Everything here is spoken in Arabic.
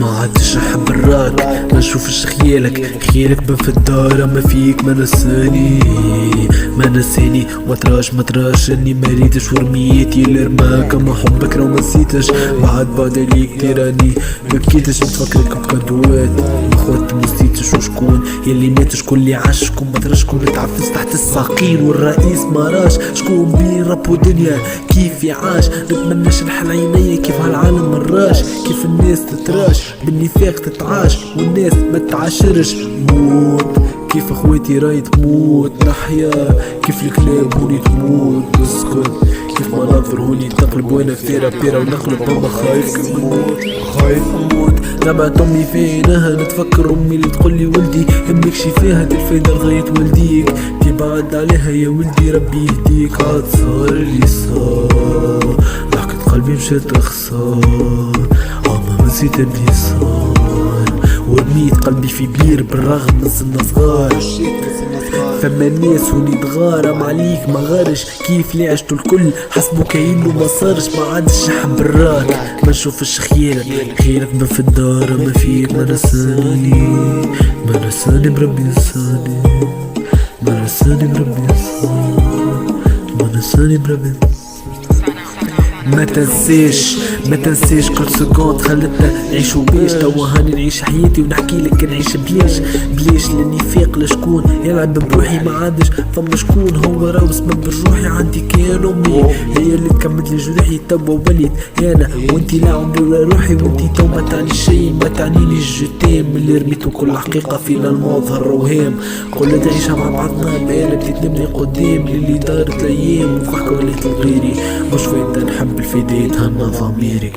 ما عدتش نحب الراك، ما نشوفش خيالك بان في الدار ما فيك ما نساني ما تراش اني ما ريتش ورميتي لرماك، اما حبك لو ما نسيتش بعد عليك تيراني ما بكيتش نتفكرك بكادوات ما خوات ما نسيتش وشكون يلي مات شكون اللي عاش شكون ما تراش شكون تعفز تحت الساقين والرئيس ما راش شكون بين رب ودنيا كيف يعاش نتمناش نحل عينيا كيف هالعالم مراش كيف الناس تتراش بالنفاق تتعاش والناس ما تعاشرش موت كيف اخواتي راي تموت نحيا كيف الكلاب هوني تموت تسكت كيف مناظر هوني تقلب وانا فيرا ونقلب ماما خايف نموت نبعت امي فينها نتفكر امي اللي تقولي ولدي امك شفاها الفايدة رضيت ولديك تبعد عليها يا ولدي ربي يهديك عاد صار اللي صار ضحكة قلبي مشات خسار ما نسيت اللي صار ورميت قلبي في بير بالرغم من سن صغار فما الناس هوني تغارم عليك ما غارش كيف اللي عشتو الكل حسبو كاينو ما صارش ما عادش نحب الراك ما نشوفش خيالك ما في الدار ما فيك ما نساني بربي نساني ما نساني بربي ما تنسيش كل سكوت خلتنا نعيشو بيش توا هاني نعيش حياتي ونحكي لك نعيش بليش للنفاق لشكون يلعب بروحي ما عادش فما شكون هو راهو سبب بروحي عندي كان امي هي اللي تكمل لي جروحي توا وليت انا وانتي لا عمري ولا روحي وانتي تو ما تعني شي ما تعنينيش جتام اللي رميتو كل حقيقة فينا المظهر وهام قلنا تعيشها مع بعضنا ما بديت نبني قدام للي دارت الايام وضحكة وليت لغيري مش فايدة نحب الفداية تهنى ضميري